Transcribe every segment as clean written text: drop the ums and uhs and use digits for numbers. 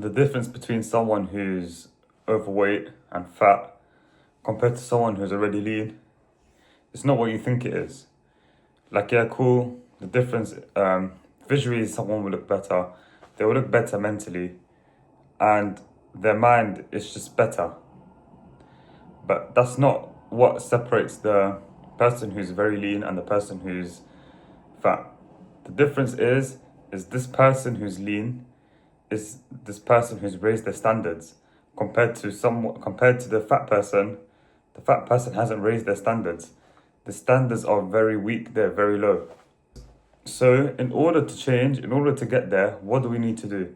The difference between someone who's overweight and fat compared to someone who's already lean, it's not what you think it is. Like, yeah, cool. The difference, visually, someone will look better. They will look better mentally, and their mind is just better. But that's not what separates the person who's very lean and the person who's fat. The difference is this person who's lean is this person who's raised their standards compared to the fat person. The fat person hasn't raised their standards. The standards are very weak, they're very low. So in order to change, in order to get there, what do we need to do?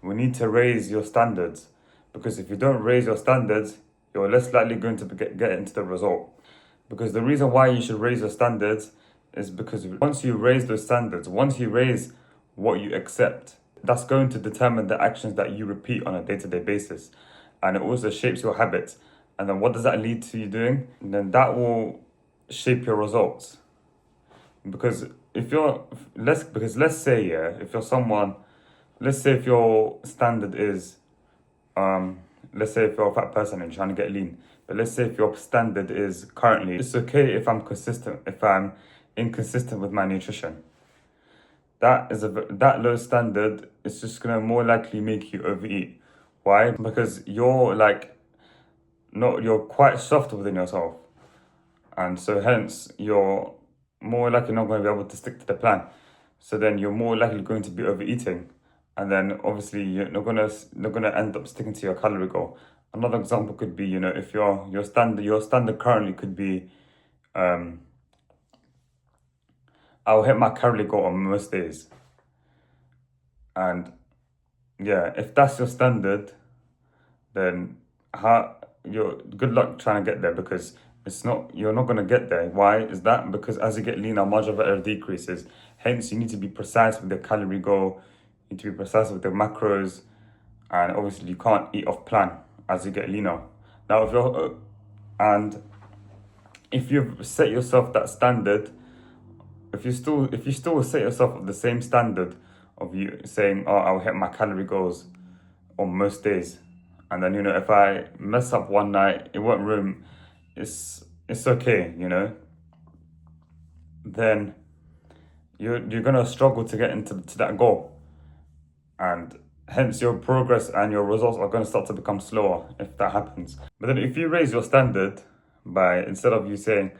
We need to raise your standards, because if you don't raise your standards, you're less likely going to get into the result. Because the reason why you should raise your standards is because once you raise those standards, once you raise what you accept, that's going to determine the actions that you repeat on a day-to-day basis. And it also shapes your habits. And then what does that lead to you doing? And then that will shape your results. Because let's say, yeah, if you're someone, let's say if your standard is, let's say if you're a fat person and you're trying to get lean, but let's say if your standard is currently, it's okay if I'm inconsistent with my nutrition. That low standard is just gonna more likely make you overeat. Why? Because you're quite soft within yourself, and so hence you're more likely not going to be able to stick to the plan. So then you're more likely going to be overeating, and then obviously you're not gonna end up sticking to your calorie goal. Another example could be, if your standard currently could be, I'll hit my calorie goal on most days. And yeah, if that's your standard, then you're good luck trying to get there, because you're not going to get there. Why is that? Because as you get leaner, margin of error decreases. Hence, you need to be precise with the calorie goal. You need to be precise with the macros, and obviously you can't eat off plan as you get leaner. Now, if you've set yourself that standard, if you still set yourself the same standard of you saying, oh, I'll hit my calorie goals on most days, and then if I mess up one night, it won't ruin. It's okay, Then you're gonna struggle to get into to that goal, and hence your progress and your results are gonna start to become slower if that happens. But then if you raise your standard by, instead of you saying,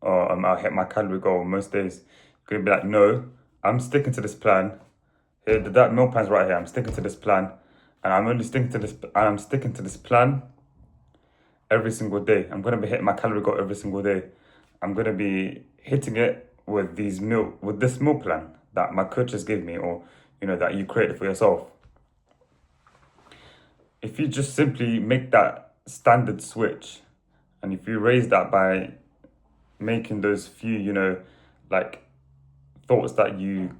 oh, I'll hit my calorie goal most days, you're gonna be like, no, I'm sticking to this plan. Here, that meal plan's right here. I'm sticking to this plan, and I'm sticking to this plan every single day. I'm gonna be hitting my calorie goal every single day. I'm gonna be hitting it with this meal plan that my coaches gave me, or that you created for yourself. If you just simply make that standard switch, and if you raise that by making those few, thoughts that you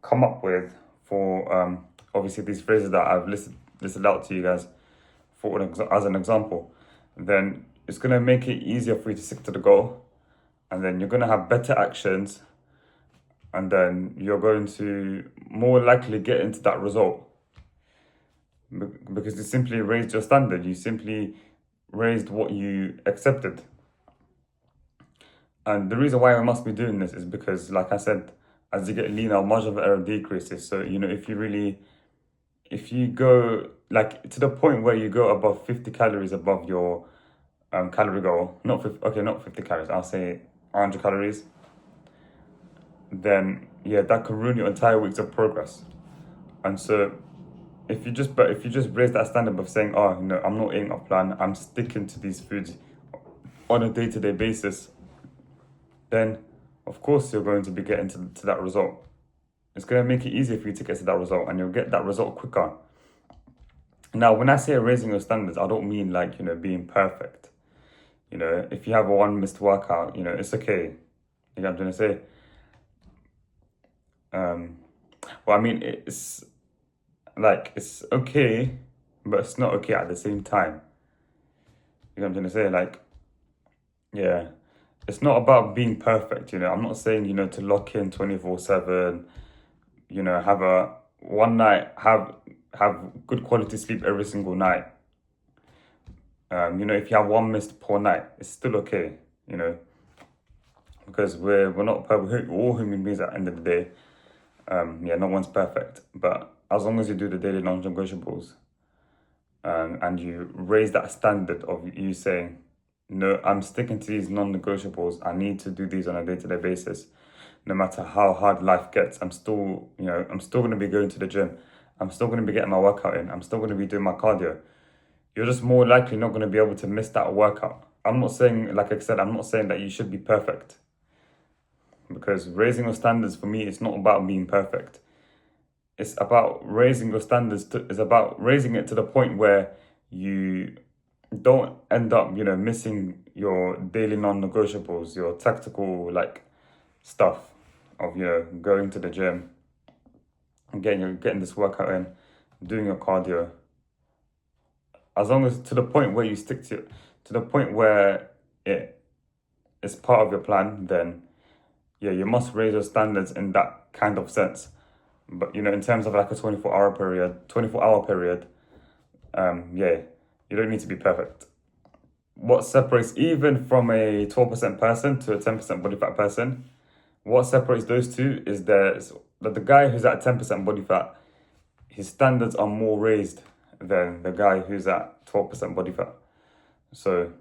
come up with for obviously these phrases that I've listed out to you guys as an example, then it's going to make it easier for you to stick to the goal, and then you're going to have better actions, and then you're going to more likely get into that result, because you simply raised your standard. You simply raised what you accepted. And the reason why we must be doing this is because, like I said, as you get leaner, margin of error decreases. So, if you go to the point where you go above 50 calories above your calorie goal, not 50 calories, I'll say 100 calories, then yeah, that could ruin your entire weeks of progress. And so if you just raise that standard of saying, oh, I'm not eating off plan, I'm sticking to these foods on a day-to-day basis, then of course you're going to be getting to that result. It's going to make it easier for you to get to that result, and you'll get that result quicker. Now, when I say raising your standards, I don't mean being perfect. If you have one missed workout, it's okay. You know what I'm trying to say? Well, I mean, it's okay, but it's not okay at the same time. You know what I'm trying to say? Yeah, it's not about being perfect. I'm not saying, to lock in 24/7, have a one night, have good quality sleep every single night. You know, if you have one missed poor night, it's still okay, you know, because we're not perfect. We're all human beings at the end of the day. Yeah, no one's perfect, but as long as you do the daily non-negotiables, and you raise that standard of you saying, no, I'm sticking to these non-negotiables. I need to do these on a day-to-day basis. No matter how hard life gets, I'm still going to be going to the gym. I'm still going to be getting my workout in. I'm still going to be doing my cardio. You're just more likely not going to be able to miss that workout. I'm not saying, like I said, I'm not saying that you should be perfect. Because raising your standards for me, it's not about being perfect. It's about raising your standards it's about raising it to the point where you don't end up, you know, missing your daily non-negotiables, your tactical like stuff of, you know, going to the gym and getting this workout in, doing your cardio. As long as to the point where you stick to the point where it is part of your plan, then yeah, you must raise your standards in that kind of sense. But you know, in terms of like a 24-hour period, yeah, you don't need to be perfect. What separates even from a 12% person to a 10% body fat person, what separates those two is that the guy who's at 10% body fat, his standards are more raised than the guy who's at 12% body fat. So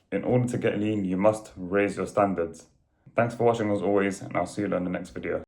in order to get lean, you must raise your standards. Thanks for watching as always, and I'll see you on the next video.